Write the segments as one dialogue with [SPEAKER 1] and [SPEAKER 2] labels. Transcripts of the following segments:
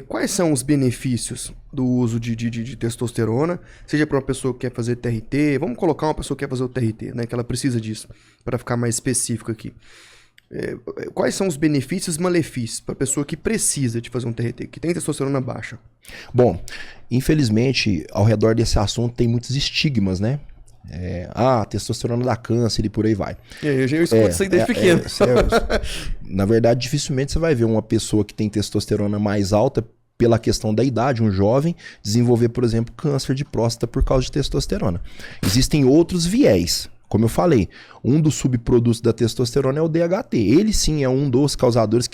[SPEAKER 1] Quais são os benefícios do uso de testosterona, seja para uma pessoa que quer fazer TRT, vamos colocar uma pessoa que quer fazer o TRT, né, que ela precisa disso, para ficar mais específico aqui. Quais são os benefícios e malefícios para a pessoa que precisa de fazer um TRT, que tem testosterona baixa?
[SPEAKER 2] Bom, infelizmente, ao redor desse assunto tem muitos estigmas, né? Testosterona dá câncer e por aí vai.
[SPEAKER 1] Eu escuto isso aí desde pequeno.
[SPEAKER 2] Na verdade, dificilmente você vai ver uma pessoa que tem testosterona mais alta pela questão da idade, um jovem, desenvolver, por exemplo, câncer de próstata por causa de testosterona. Existem outros viés. Como eu falei, um dos subprodutos da testosterona é o DHT. Ele sim é um dos causadores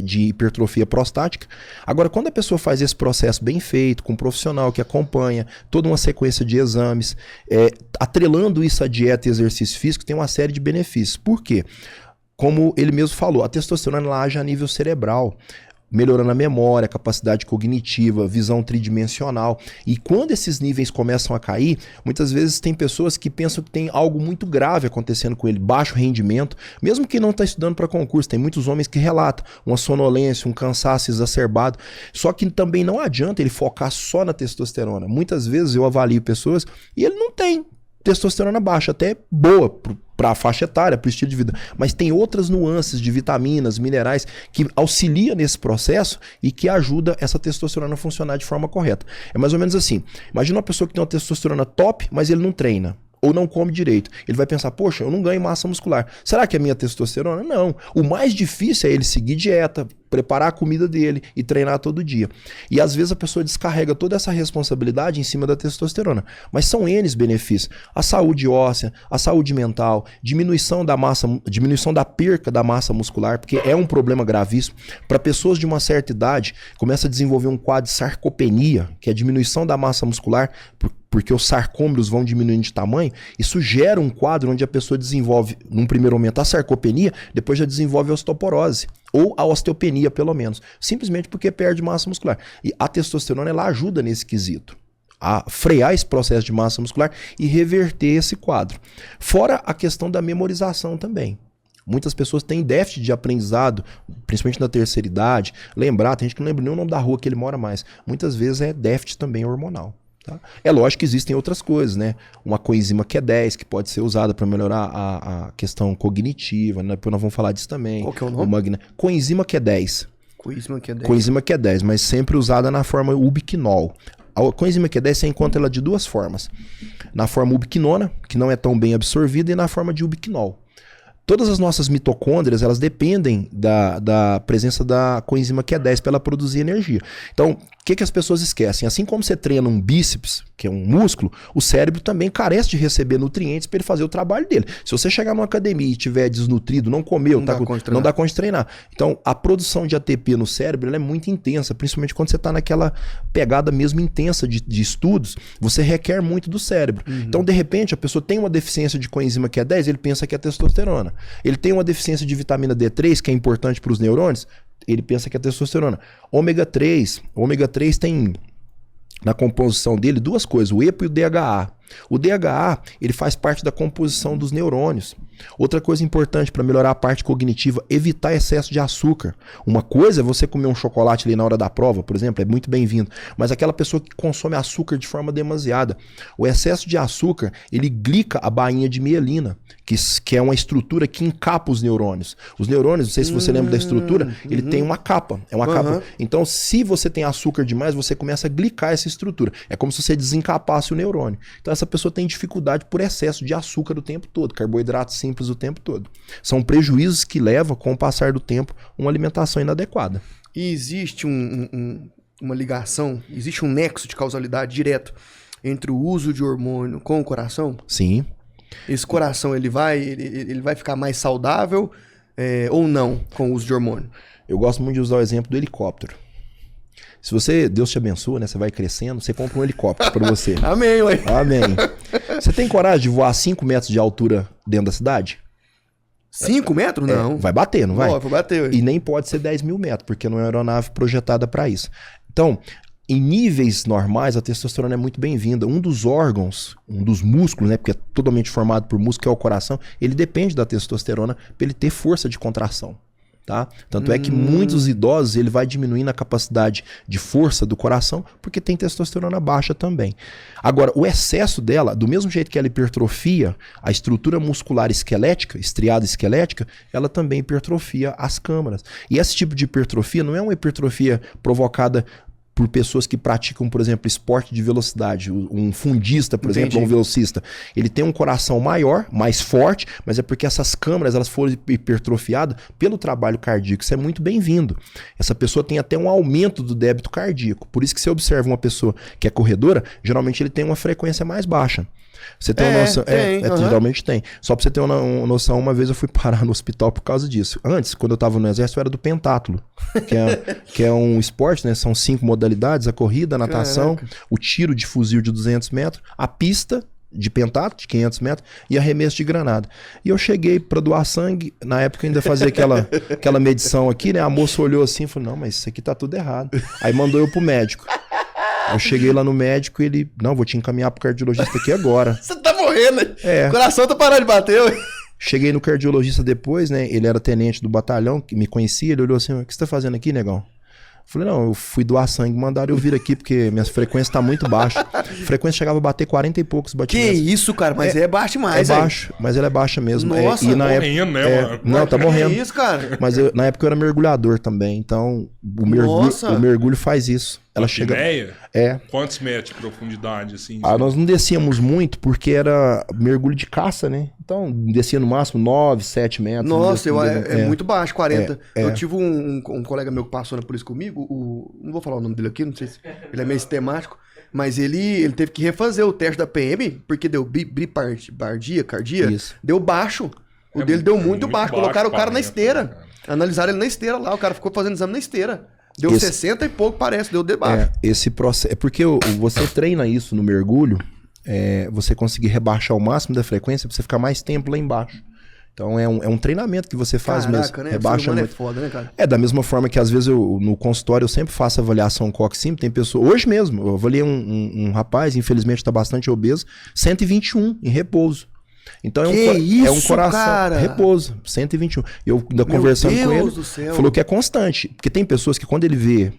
[SPEAKER 2] de hipertrofia prostática. Agora, quando a pessoa faz esse processo bem feito, com um profissional que acompanha, toda uma sequência de exames, atrelando isso à dieta e exercício físico, tem uma série de benefícios. Por quê? Como ele mesmo falou, a testosterona ela age a nível cerebral, melhorando a memória, a capacidade cognitiva, visão tridimensional. E quando esses níveis começam a cair, muitas vezes tem pessoas que pensam que tem algo muito grave acontecendo com ele, baixo rendimento, mesmo que não está estudando para concurso. Tem muitos homens que relatam uma sonolência, um cansaço exacerbado. Só que também não adianta ele focar só na testosterona. Muitas vezes eu avalio pessoas e ele não tem testosterona baixa, até boa para a faixa etária, para o estilo de vida. Mas tem outras nuances de vitaminas, minerais, que auxiliam nesse processo e que ajuda essa testosterona a funcionar de forma correta. É mais ou menos assim. Imagina uma pessoa que tem uma testosterona top, mas ele não treina. Ou não come direito. Ele vai pensar, poxa, eu não ganho massa muscular. Será que é minha testosterona? Não. O mais difícil é ele seguir dieta, preparar a comida dele e treinar todo dia. E às vezes a pessoa descarrega toda essa responsabilidade em cima da testosterona. Mas são N benefícios. A saúde óssea, a saúde mental, diminuição da perca da massa muscular, porque é um problema gravíssimo. Para pessoas de uma certa idade, começa a desenvolver um quadro de sarcopenia, que é a diminuição da massa muscular, porque os sarcômeros vão diminuindo de tamanho. Isso gera um quadro onde a pessoa desenvolve, num primeiro momento, a sarcopenia, depois já desenvolve a osteoporose. Ou a osteopenia, pelo menos. Simplesmente porque perde massa muscular. E a testosterona, ela ajuda nesse quesito. A frear esse processo de massa muscular e reverter esse quadro. Fora a questão da memorização também. Muitas pessoas têm déficit de aprendizado, principalmente na terceira idade. Lembrar, tem gente que não lembra nem o nome da rua que ele mora mais. Muitas vezes é déficit também hormonal. Tá? É lógico que existem outras coisas, né? Uma coenzima Q10 que pode ser usada para melhorar a questão cognitiva, né? Depois nós vamos falar disso também.
[SPEAKER 1] Qual que é o nome?
[SPEAKER 2] Coenzima Q10.
[SPEAKER 1] Coenzima Q10.
[SPEAKER 2] Coenzima Q10, mas sempre usada na forma ubiquinol. A coenzima Q10 você encontra ela de duas formas. Na forma ubiquinona, que não é tão bem absorvida, e na forma de ubiquinol. Todas as nossas mitocôndrias, elas dependem da presença da coenzima Q10 para ela produzir energia. Então, o que as pessoas esquecem? Assim como você treina um bíceps, que é um músculo, o cérebro também carece de receber nutrientes para ele fazer o trabalho dele. Se você chegar numa academia e estiver desnutrido, não comeu, não dá conta de treinar. Então, a produção de ATP no cérebro ela é muito intensa, principalmente quando você está naquela pegada mesmo intensa de estudos, você requer muito do cérebro. Então, de repente, a pessoa tem uma deficiência de coenzima Q10, ele pensa que é testosterona. Ele tem uma deficiência de vitamina D3, que é importante para os neurônios, ele pensa que é testosterona. Ômega 3 tem na composição dele duas coisas, o EPO e o DHA. O DHA, ele faz parte da composição dos neurônios. Outra coisa importante para melhorar a parte cognitiva, evitar excesso de açúcar. Uma coisa é você comer um chocolate ali na hora da prova, por exemplo, é muito bem-vindo. Mas aquela pessoa que consome açúcar de forma demasiada. O excesso de açúcar, ele glica a bainha de mielina, que é uma estrutura que encapa os neurônios. Os neurônios, não sei se você lembra da estrutura, ele tem uma capa. É uma capa. Então, se você tem açúcar demais, você começa a glicar essa estrutura. É como se você desencapasse o neurônio. Então, essa pessoa tem dificuldade por excesso de açúcar o tempo todo, carboidrato simples o tempo todo. São prejuízos que levam, com o passar do tempo, uma alimentação inadequada.
[SPEAKER 1] E existe uma ligação, existe um nexo de causalidade direto entre o uso de hormônio com o coração?
[SPEAKER 2] Sim.
[SPEAKER 1] Esse coração, ele vai ficar mais saudável ou não com o uso de hormônio?
[SPEAKER 2] Eu gosto muito de usar o exemplo do helicóptero. Se você, Deus te abençoa, né? Você vai crescendo, você compra um helicóptero para você.
[SPEAKER 1] Amém, ué.
[SPEAKER 2] Amém. Você tem coragem de voar 5 metros de altura dentro da cidade?
[SPEAKER 1] 5 metros? Não.
[SPEAKER 2] Vai bater, não vai?
[SPEAKER 1] Vai bater, ué.
[SPEAKER 2] E nem pode ser 10 mil metros, porque não é uma aeronave projetada para isso. Então, em níveis normais, a testosterona é muito bem-vinda. Um dos órgãos, um dos músculos, né? Porque é totalmente formado por músculo, que é o coração, ele depende da testosterona para ele ter força de contração. Tá? Tanto é que muitos idosos ele vai diminuindo a capacidade de força do coração porque tem testosterona baixa também. Agora, o excesso dela, do mesmo jeito que ela hipertrofia a estrutura muscular esquelética, estriada esquelética, ela também hipertrofia as câmaras. E esse tipo de hipertrofia não é uma hipertrofia provocada por pessoas que praticam, por exemplo, esporte de velocidade. Um fundista, por exemplo, ou um velocista. Ele tem um coração maior, mais forte, mas é porque essas câmaras elas foram hipertrofiadas pelo trabalho cardíaco. Isso é muito bem-vindo. Essa pessoa tem até um aumento do débito cardíaco. Por isso que você observa uma pessoa que é corredora, geralmente ele tem uma frequência mais baixa. Você tem uma noção? Geralmente tem. Só pra você ter uma noção, uma vez eu fui parar no hospital por causa disso. Antes, quando eu tava no exército, eu era do pentátulo, que é um esporte, né? São 5 modalidades: a corrida, a natação, o tiro de fuzil de 200 metros, a pista de pentátulo de 500 metros e arremesso de granada. E eu cheguei pra doar sangue, na época eu ainda fazia aquela medição aqui, né? A moça olhou assim e falou, não, mas isso aqui tá tudo errado. Aí mandou eu pro médico. Eu cheguei lá no médico e ele, não, vou te encaminhar pro cardiologista aqui agora.
[SPEAKER 1] Você tá morrendo, né?
[SPEAKER 2] É.
[SPEAKER 1] O coração tá parando de bater, ué.
[SPEAKER 2] Cheguei no cardiologista depois, né? Ele era tenente do batalhão, que me conhecia. Ele olhou assim, o que você tá fazendo aqui, negão? Eu falei, não, eu fui doar sangue, mandaram eu vir aqui porque minha frequência tá muito baixa. A frequência chegava a bater 40 e poucos batimentos.
[SPEAKER 1] Que isso, cara, mas é baixo demais,
[SPEAKER 2] é baixo, mas ela é baixa mesmo.
[SPEAKER 1] Nossa,
[SPEAKER 2] e na
[SPEAKER 3] morrendo,
[SPEAKER 2] época,
[SPEAKER 3] né, mano?
[SPEAKER 2] Não, tá morrendo.
[SPEAKER 1] Que isso, cara?
[SPEAKER 2] Mas na época eu era mergulhador também, então o mergulho faz isso. Ela chega.
[SPEAKER 3] Apneia?
[SPEAKER 2] É.
[SPEAKER 3] Quantos metros de profundidade, assim?
[SPEAKER 2] Nós não descíamos muito porque era mergulho de caça, né? Então descia no máximo 9, 7 metros.
[SPEAKER 1] Nossa, é muito baixo, 40.
[SPEAKER 2] É.
[SPEAKER 1] Eu tive um colega meu que passou na polícia comigo, não vou falar o nome dele aqui, não sei se ele é meio sistemático, mas ele teve que refazer o teste da PM, porque deu bipardia, cardia,
[SPEAKER 2] Isso.
[SPEAKER 1] deu baixo. O dele deu muito baixo. Colocaram o cara na esteira.
[SPEAKER 3] Cara.
[SPEAKER 1] Analisaram ele na esteira lá, o cara ficou fazendo exame na esteira. Deu 60 e pouco, parece, deu debaixo.
[SPEAKER 2] Esse processo. É porque você treina isso no mergulho, você conseguir rebaixar o máximo da frequência pra você ficar mais tempo lá embaixo. Então é um treinamento que você faz mesmo.
[SPEAKER 1] Né?
[SPEAKER 2] Rebaixa muito.
[SPEAKER 1] É foda, né, cara?
[SPEAKER 2] Da mesma forma que às vezes no consultório eu sempre faço avaliação coxímetro. Tem pessoa. Hoje mesmo, eu avaliei um rapaz, infelizmente tá bastante obeso, 121 em repouso. Então é um coração,
[SPEAKER 1] cara?
[SPEAKER 2] repouso, 121. Eu ainda conversando com ele, falou que é constante. Porque tem pessoas que quando ele vê,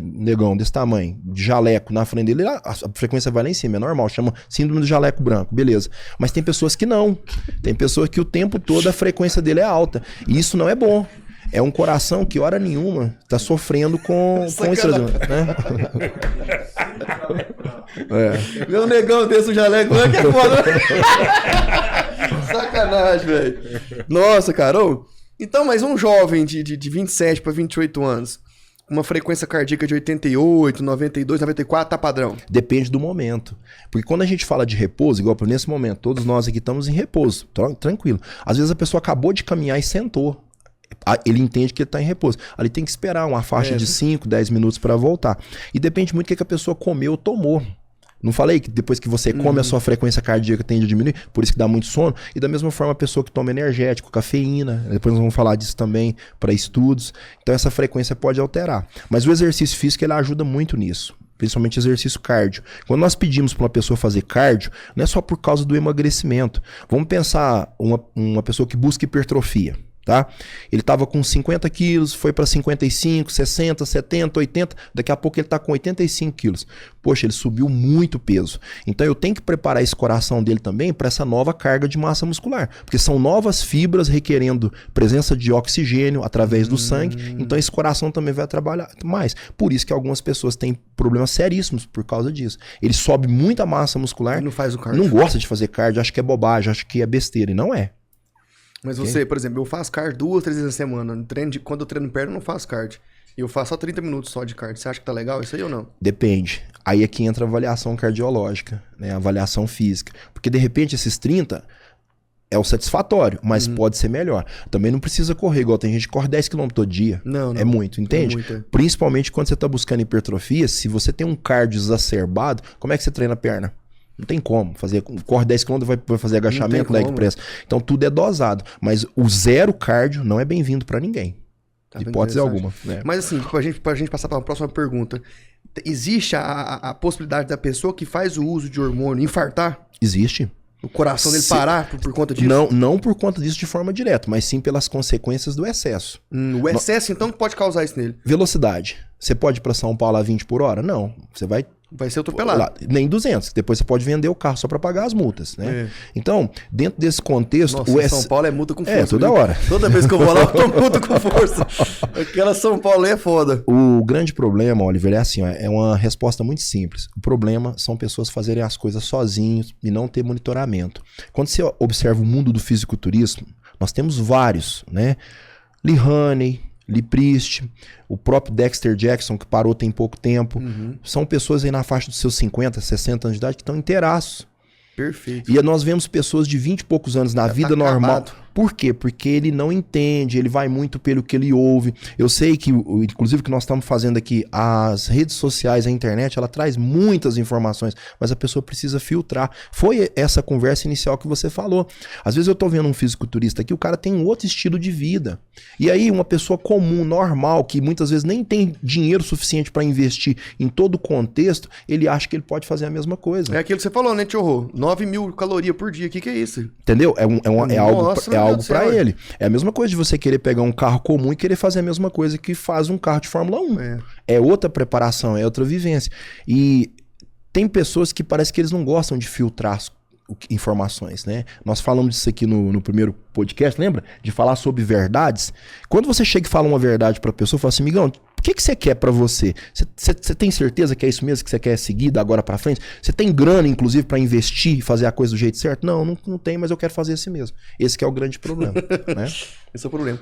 [SPEAKER 2] negão desse tamanho, de jaleco na frente dele, a frequência vai lá em cima, é normal, chama síndrome do jaleco branco, beleza. Mas tem pessoas que não. Tem pessoas que o tempo todo a frequência dele é alta. E isso não é bom. É um coração que, hora nenhuma, tá sofrendo com isso, né?
[SPEAKER 1] Meu negão desse um jaleco branco é foda. Sacanagem, velho. Nossa, Carol. Então, mas um jovem de 27 para 28 anos, uma frequência cardíaca de 88, 92, 94, tá padrão?
[SPEAKER 2] Depende do momento. Porque quando a gente fala de repouso, igual nesse momento, todos nós aqui estamos em repouso, tranquilo. Às vezes a pessoa acabou de caminhar e sentou. Ele entende que ele está em repouso. Ali tem que esperar uma faixa de 5, 10 minutos para voltar. E depende muito do que a pessoa comeu ou tomou. Não falei que depois que você come a sua frequência cardíaca tende a diminuir, por isso que dá muito sono. E da mesma forma a pessoa que toma energético, cafeína, depois nós vamos falar disso também para estudos. Então essa frequência pode alterar. Mas o exercício físico ele ajuda muito nisso. Principalmente exercício cardio. Quando nós pedimos para uma pessoa fazer cardio, não é só por causa do emagrecimento. Vamos pensar uma pessoa que busca hipertrofia. Tá? Ele estava com 50 quilos, foi para 55, 60, 70, 80, daqui a pouco ele está com 85 quilos. Poxa, ele subiu muito peso. Então eu tenho que preparar esse coração dele também para essa nova carga de massa muscular, porque são novas fibras requerendo presença de oxigênio através do sangue, então esse coração também vai trabalhar mais. Por isso que algumas pessoas têm problemas seríssimos por causa disso. Ele sobe muita massa muscular,
[SPEAKER 1] não faz o cardio.
[SPEAKER 2] Não gosta de fazer cardio, acha que é bobagem, acha que é besteira, e não é.
[SPEAKER 1] Mas você, por exemplo, eu faço cardio 2, 3 vezes na semana. Quando eu treino perna, eu não faço cardio. E eu faço só 30 minutos só de cardio. Você acha que tá legal isso aí ou não?
[SPEAKER 2] Depende. Aí aqui entra a avaliação cardiológica, né? A avaliação física. Porque de repente esses 30 é o satisfatório, mas pode ser melhor. Também não precisa correr igual tem gente que corre 10 km todo dia.
[SPEAKER 1] Não.
[SPEAKER 2] É muito, entende?
[SPEAKER 1] É muito.
[SPEAKER 2] Principalmente quando você tá buscando hipertrofia, se você tem um cardio exacerbado, como é que você treina a perna? Não tem como fazer, corre 10 km, vai fazer agachamento, leg press. Então tudo é dosado, mas o zero cardio não é bem-vindo pra ninguém.
[SPEAKER 1] Tá,
[SPEAKER 2] hipótese alguma. Né?
[SPEAKER 1] Mas assim, pra gente passar para a próxima pergunta, existe a possibilidade da pessoa que faz o uso de hormônio infartar?
[SPEAKER 2] Existe.
[SPEAKER 1] O coração dele parar por conta disso?
[SPEAKER 2] Não por conta disso de forma direta, mas sim pelas consequências do excesso.
[SPEAKER 1] O excesso, então, pode causar isso nele.
[SPEAKER 2] Velocidade. Você pode ir para São Paulo a 20 por hora? Não. Você vai
[SPEAKER 1] ser atropelado.
[SPEAKER 2] Lá, nem 200. Depois você pode vender o carro só para pagar as multas, né? Então, dentro desse contexto...
[SPEAKER 1] Nossa, São Paulo é multa com força.
[SPEAKER 2] Toda hora.
[SPEAKER 1] Toda vez que eu vou lá, eu tomo multa com força. Aquela São Paulo é foda.
[SPEAKER 2] O grande problema, Oliver, é assim, ó, é uma resposta muito simples. O problema são pessoas fazerem as coisas sozinhos e não ter monitoramento. Quando você observa o mundo do fisiculturismo, nós temos vários, né? Lee Haney, Lee Priest, o próprio Dexter Jackson, que parou tem pouco tempo. São pessoas aí na faixa dos seus 50, 60 anos de idade que estão inteiraços.
[SPEAKER 1] Perfeito.
[SPEAKER 2] E nós vemos pessoas de 20 e poucos anos na vida normal.
[SPEAKER 1] Acabado.
[SPEAKER 2] Por quê? Porque ele não entende, ele vai muito pelo que ele ouve. Eu sei que, inclusive, o que nós estamos fazendo aqui, as redes sociais, a internet, ela traz muitas informações, mas a pessoa precisa filtrar. Foi essa conversa inicial que você falou. Às vezes eu tô vendo um fisiculturista aqui, o cara tem um outro estilo de vida. E aí, uma pessoa comum, normal, que muitas vezes nem tem dinheiro suficiente para investir em todo o contexto, ele acha que ele pode fazer a mesma coisa.
[SPEAKER 1] É aquilo que você falou, né, Tio? 9.000 calorias por dia, o que é isso?
[SPEAKER 2] Entendeu? É algo para
[SPEAKER 1] céu,
[SPEAKER 2] ele. É a mesma coisa de você querer pegar um carro comum e querer fazer a mesma coisa que faz um carro de Fórmula 1. É outra preparação, é outra vivência. E tem pessoas que parece que eles não gostam de filtrar informações, né? Nós falamos disso aqui no primeiro podcast, lembra? De falar sobre verdades. Quando você chega e fala uma verdade pra pessoa, fala assim, amigão, o que você quer pra você? Você tem certeza que é isso mesmo que você quer seguir da agora pra frente? Você tem grana, inclusive, pra investir e fazer a coisa do jeito certo? Não tem, mas eu quero fazer assim mesmo. Esse que é o grande problema, né?
[SPEAKER 1] Esse é o problema.